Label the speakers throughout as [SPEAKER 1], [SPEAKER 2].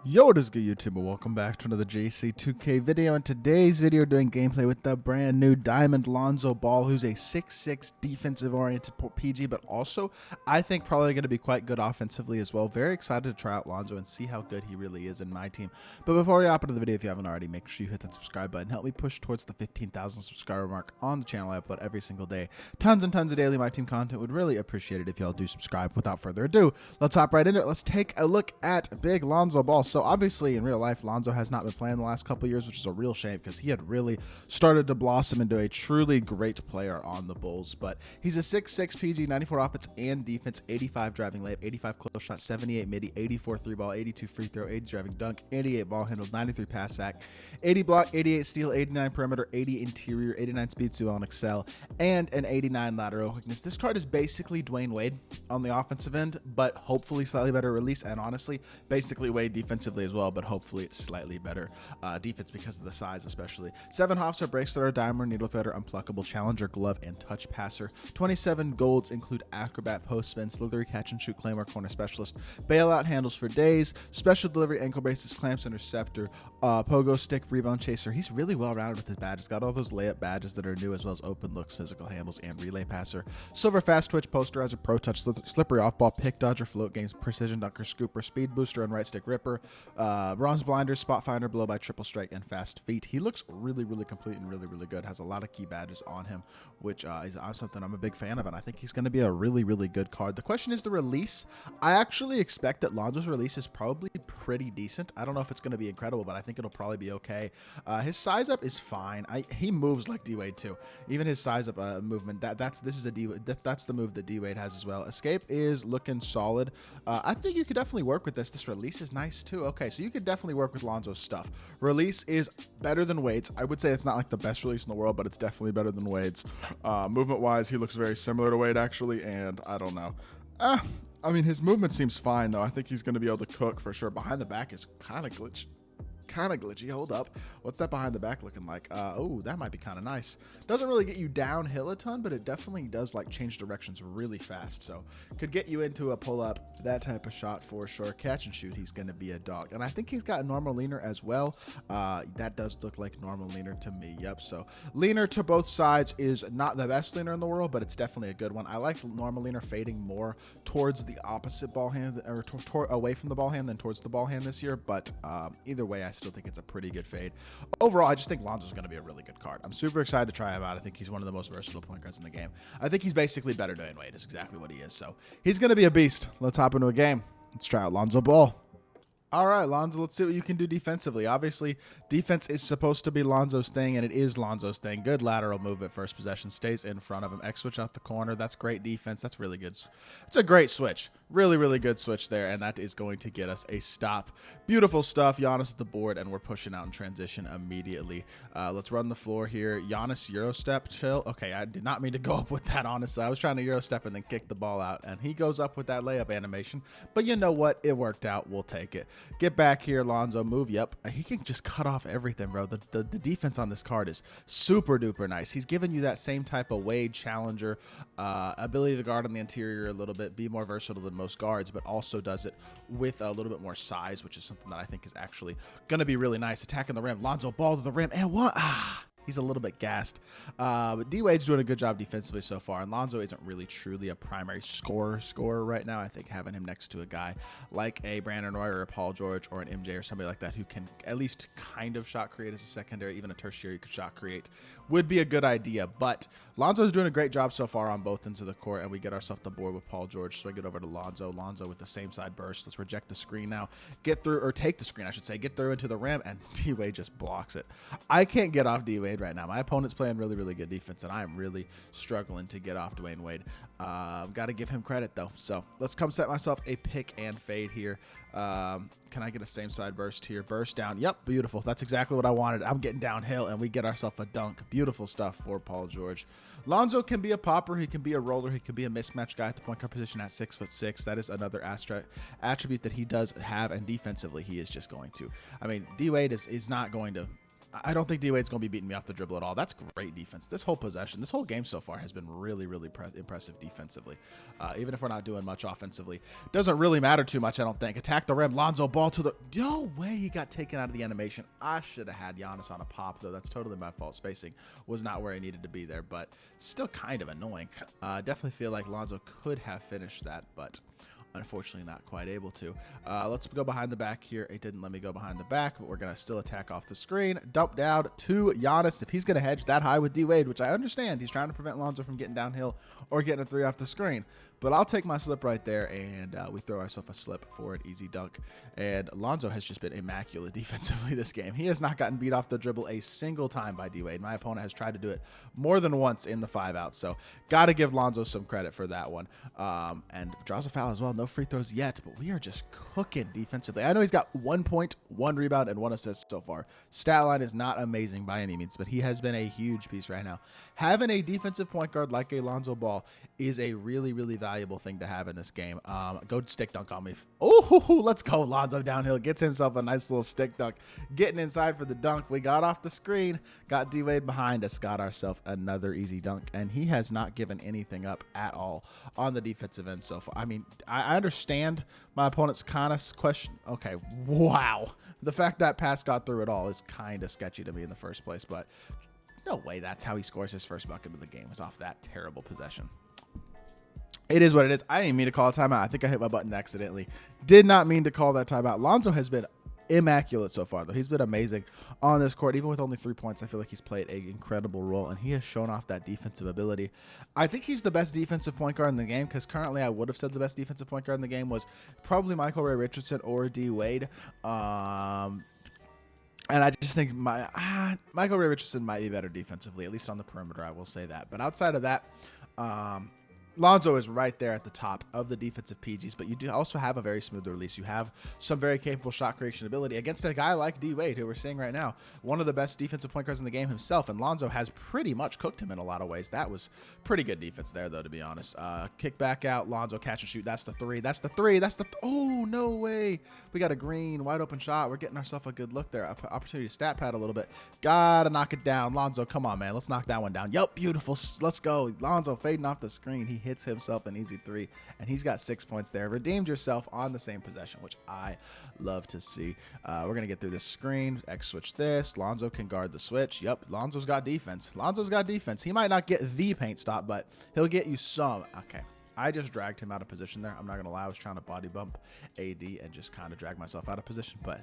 [SPEAKER 1] Yo, what is good, YouTube? Welcome back to another JC2K video. In today's video, doing gameplay with the brand new Diamond Lonzo Ball, who's a 6'6 defensive-oriented PG, but also I think probably going to be quite good offensively as well. Very excited to try out Lonzo and see how good he really is in my team. But before we hop into the video, if you haven't already, make sure you hit that subscribe button. Help me push towards the 15,000 subscriber mark on the channel. I upload every single day. Tons and tons of daily MyTEAM content. Would really appreciate it if y'all do subscribe. Without further ado, let's hop right into it. Let's take a look at big Lonzo Ball. So obviously in real life, Lonzo has not been playing the last couple years, which is a real shame because he had really started to blossom into a truly great player on the Bulls. But he's a 6'6 PG, 94 offense and defense, 85 driving layup, 85 close shot, 78 midi, 84 three ball, 82 free throw, 80 driving dunk, 88 ball handled, 93 pass sack, 80 block, 88 steal, 89 perimeter, 80 interior, 89 speed, 2 on excel, and an 89 lateral quickness. This card is basically Dwayne Wade on the offensive end, but hopefully slightly better release, and honestly basically Wade defensively as well, but hopefully it's slightly better defense because of the size especially. 7 Hofstar, breaks thrower, dimer, needle threader, unpluckable, challenger, glove, and touch passer. 27 golds include acrobat, post spin, slithery, catch and shoot, claymore, corner specialist, bailout, handles for days, special delivery, ankle braces, clamps, interceptor, pogo stick, rebound chaser. He's really well rounded with his badges. Got all those layup badges that are new, as well as open looks, physical handles, and relay passer. Silver, fast twitch, posterizer, pro touch, slippery off ball, pick dodger, float games, precision dunker, scooper, speed booster, and right stick ripper. Bronze blinder, spot finder, blow by, triple strike, and fast feet. He looks really complete and really good. Has a lot of key badges on him, which is something I'm a big fan of, and I think he's going to be a really good card. The question is the release. I actually expect that Lonzo's release is probably pretty decent. I don't know if it's going to be incredible, but I think it'll probably be okay. His size up is fine. He moves like D-Wade too. Even his size up movement, that's the move that D-Wade has as well. Escape is looking solid. I think you could definitely work with this. This release is nice too. Okay, so you could definitely work with Lonzo's stuff. Release is better than Wade's. I would say it's not like the best release in the world, but it's definitely better than Wade's. Movement wise, he looks very similar to Wade actually, and I don't know. I mean, his movement seems fine though. I think he's going to be able to cook for sure. Behind the back is kind of glitchy. Hold up, what's that behind the back looking like? Oh, that might be kind of nice. Doesn't really get you downhill a ton, but it definitely does like change directions really fast, so could get you into a pull-up, that type of shot for sure. Catch and shoot, he's gonna be a dog, and I think he's got a normal leaner as well. That does look like normal leaner to me. Yep, so leaner to both sides is not the best leaner in the world, but it's definitely a good one. I like normal leaner fading more towards the opposite ball hand, or away from the ball hand than towards the ball hand this year, but either way, I still think it's a pretty good fade. Overall, I just think Lonzo's going to be a really good card. I'm super excited to try him out. I think he's one of the most versatile point guards in the game. I think he's basically better Dwayne Wade is exactly what he is. So he's going to be a beast. Let's hop into a game. Let's try out Lonzo Ball. All right, Lonzo, let's see what you can do defensively. Obviously, defense is supposed to be Lonzo's thing, and it is Lonzo's thing. Good lateral movement, first possession, stays in front of him. X switch out the corner. That's great defense. That's really good. It's a great switch. Really good switch there, and that is going to get us a stop. Beautiful stuff. Giannis at the board, and we're pushing out in transition immediately. Let's run the floor here. Giannis, Eurostep, chill. Okay, I did not mean to go up with that, honestly. I was trying to Eurostep and then kick the ball out, and he goes up with that layup animation. But you know what? It worked out. We'll take it. Get back here, Lonzo. Move. Yep. He can just cut off everything, bro. The defense on this card is super duper nice. He's giving you that same type of Wade challenger ability to guard on the interior a little bit, be more versatile than most guards, but also does it with a little bit more size, which is something that I think is actually going to be really nice. Attacking the rim. Lonzo ball to the rim. And what? He's a little bit gassed. But D-Wade's doing a good job defensively so far, and Lonzo isn't really truly a primary scorer right now. I think having him next to a guy like a Brandon Roy or a Paul George or an MJ or somebody like that who can at least kind of shot create as a secondary, even a tertiary could shot create, would be a good idea. But Lonzo's doing a great job so far on both ends of the court, and we get ourselves the board with Paul George. Swing it over to Lonzo. Lonzo with the same side burst. Let's reject the screen now. Get through, or take the screen, I should say. Get through into the rim, and D-Wade just blocks it. I can't get off D-Wade right now. My opponent's playing really good defense, and I am really struggling to get off Dwayne Wade. Got to give him credit though. So let's come set myself a pick and fade here. Can I get a same side burst here? Burst down. Yep, beautiful. That's exactly what I wanted. I'm getting downhill, and we get ourselves a dunk. Beautiful stuff for Paul George. Lonzo can be a popper. He can be a roller. He can be a mismatch guy at the point guard position at 6'6". That is another attribute that he does have, and defensively, he is just going to. I mean, D-Wade is not going to I don't think D-Wade's going to be beating me off the dribble at all. That's great defense. This whole possession, this whole game so far has been really, really impressive defensively. Even if we're not doing much offensively. Doesn't really matter too much, I don't think. Attack the rim. Lonzo ball to the... No way he got taken out of the animation. I should have had Giannis on a pop, though. That's totally my fault. Spacing was not where I needed to be there, but still kind of annoying. Definitely feel like Lonzo could have finished that, but... unfortunately not quite able to. Let's go behind the back here. It didn't let me go behind the back, but we're going to still attack off the screen. Dump down to Giannis. If he's going to hedge that high with D-Wade, which I understand, he's trying to prevent Lonzo from getting downhill or getting a three off the screen. But I'll take my slip right there, and we throw ourselves a slip for an easy dunk. And Lonzo has just been immaculate defensively this game. He has not gotten beat off the dribble a single time by D-Wade. My opponent has tried to do it more than once in the 5-out. So got to give Lonzo some credit for that one. And draws a foul as well. No free throws yet, but we are just cooking defensively. I know he's got 1 point, 1 rebound, and 1 assist so far. Stat line is not amazing by any means, but he has been a huge piece right now. Having a defensive point guard like a Lonzo Ball is a really, really valuable thing to have in this game. Go stick dunk on me. Oh, let's go. Lonzo downhill gets himself a nice little stick dunk. Getting inside for the dunk. We got off the screen, got D-Wade behind us, got ourselves another easy dunk, and he has not given anything up at all on the defensive end so far. I mean, I understand my opponent's kind of question. Okay, wow. The fact that pass got through at all is kind of sketchy to me in the first place, but no way that's how he scores his first bucket of the game, is off that terrible possession. It is what it is. I didn't mean to call a timeout. I think I hit my button accidentally. Did not mean to call that timeout. Lonzo has been immaculate so far, though. He's been amazing on this court. Even with only 3 points, I feel like he's played an incredible role, and he has shown off that defensive ability. I think he's the best defensive point guard in the game, because currently I would have said the best defensive point guard in the game was probably Michael Ray Richardson or D-Wade. And I just think Michael Ray Richardson might be better defensively, at least on the perimeter, I will say that. But outside of that, Lonzo is right there at the top of the defensive PGs, but you do also have a very smooth release. You have some very capable shot creation ability against a guy like D-Wade, who we're seeing right now, one of the best defensive point guards in the game himself, and Lonzo has pretty much cooked him in a lot of ways. That was pretty good defense there, though, to be honest. Kick back out, Lonzo catch and shoot. That's the three. That's the three. Oh, no way. We got a green, wide open shot. We're getting ourselves a good look there. Opportunity to stat pad a little bit. Gotta knock it down. Lonzo, come on, man. Let's knock that one down. Yup, beautiful. Let's go. Lonzo fading off the screen. He hits himself an easy three, and he's got 6 points there. Redeemed yourself on the same possession, which I love to see. We're going to get through this screen. X switch this. Lonzo can guard the switch. Yep, Lonzo's got defense. Lonzo's got defense. He might not get the paint stop, but he'll get you some. Okay. I just dragged him out of position there. I'm not going to lie. I was trying to body bump AD and just kind of drag myself out of position, but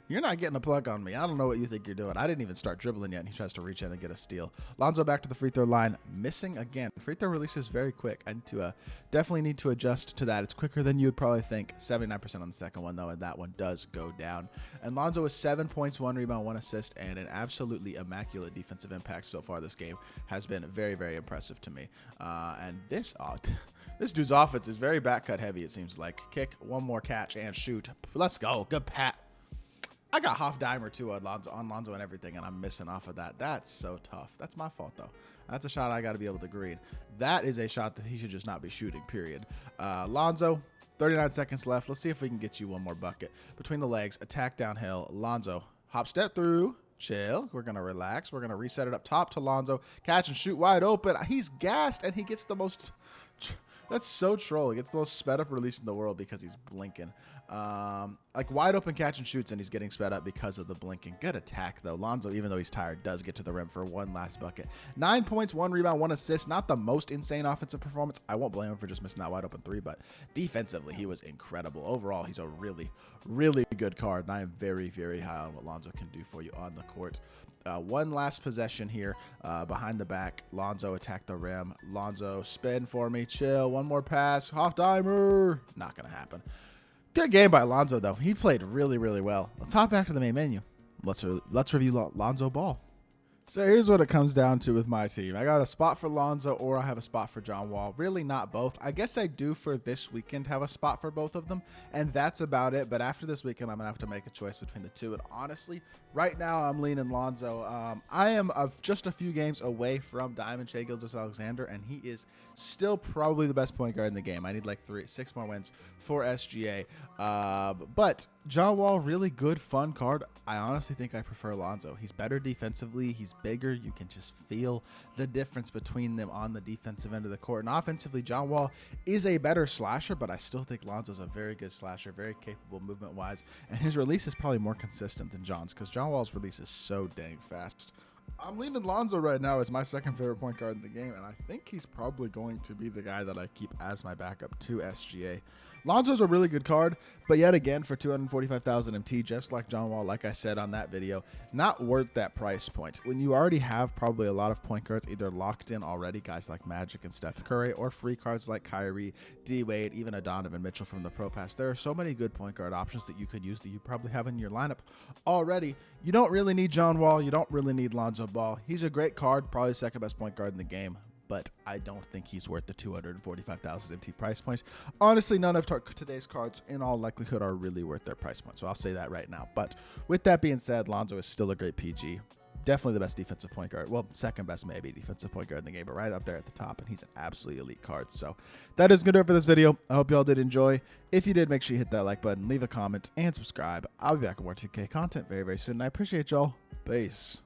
[SPEAKER 1] you're not getting a plug on me. I don't know what you think you're doing. I didn't even start dribbling yet, and he tries to reach in and get a steal. Lonzo back to the free throw line, missing again. Free throw release is very quick. I need to definitely need to adjust to that. It's quicker than you would probably think. 79% on the second one, though, and that one does go down. And Lonzo with 7 points, 1 rebound, 1 assist, and an absolutely immaculate defensive impact so far this game has been very, very impressive to me. And this dude's offense is very back cut heavy, it seems like. Kick, one more catch, and shoot. Let's go. Good pat. I got half dimer too on Lonzo and everything, and I'm missing off of that. That's so tough. That's my fault, though. That's a shot I got to be able to green. That is a shot that he should just not be shooting, period. Lonzo, 39 seconds left. Let's see if we can get you one more bucket. Between the legs, attack downhill. Lonzo, hop step through. Chill. We're going to relax. We're going to reset it up top to Lonzo. Catch and shoot wide open. He's gassed, and he gets the most... That's so troll. He gets the most sped up release in the world because he's blinking. Like wide open catch and shoots, and he's getting sped up because of the blinking. Good attack, though. Lonzo, even though he's tired, does get to the rim for one last bucket. 9 points, 1 rebound, 1 assist. Not the most insane offensive performance. I won't blame him for just missing that wide open three, but defensively, he was incredible. Overall, he's a really, really good card, and I am very, very high on what Lonzo can do for you on the court. One last possession here behind the back. Lonzo attack the rim. Lonzo spin for me. Chill. One more pass. Half dimer. Not going to happen. Good game by Lonzo, though. He played really, really well. Let's hop back to the main menu. Let's review Lonzo Ball. So here's what it comes down to with my team. I got a spot for Lonzo, or I have a spot for John Wall. Really not both. I guess I do for this weekend have a spot for both of them, and that's about it. But after this weekend, I'm going to have to make a choice between the two. And honestly, right now, I'm leaning Lonzo. I am just a few games away from Diamond Shai Gilgeous-Alexander, and he is still probably the best point guard in the game. I need like 6 more wins for SGA. But John Wall, really good, fun card. I honestly think I prefer Lonzo. He's better defensively. He's bigger. You can just feel the difference between them on the defensive end of the court. And offensively, John Wall is a better slasher, but I still think Lonzo's a very good slasher, very capable movement-wise. And his release is probably more consistent than John's because John Wall's release is so dang fast. I'm leaning Lonzo right now as my second favorite point guard in the game, and I think he's probably going to be the guy that I keep as my backup to SGA. Lonzo's a really good card, but yet again, for 245,000 MT, just like John Wall, like I said on that video, not worth that price point. When you already have probably a lot of point guards either locked in already, guys like Magic and Steph Curry, or free cards like Kyrie, D-Wade, even a Donovan Mitchell from the Pro Pass. There are so many good point guard options that you could use that you probably have in your lineup already. You don't really need John Wall. You don't really need Lonzo Ball. He's a great card, probably second best point guard in the game, but I don't think he's worth the 245,000 MT price point. Honestly, none of today's cards in all likelihood are really worth their price point, so I'll say that right now. But with that being said, Lonzo is still a great PG. Definitely the best defensive point guard. Well, second best maybe defensive point guard in the game, but right up there at the top, and he's an absolutely elite card. So that is going to do it for this video. I hope y'all did enjoy. If you did, make sure you hit that like button, leave a comment, and subscribe. I'll be back with more 2K content very, very soon, and I appreciate y'all. Peace.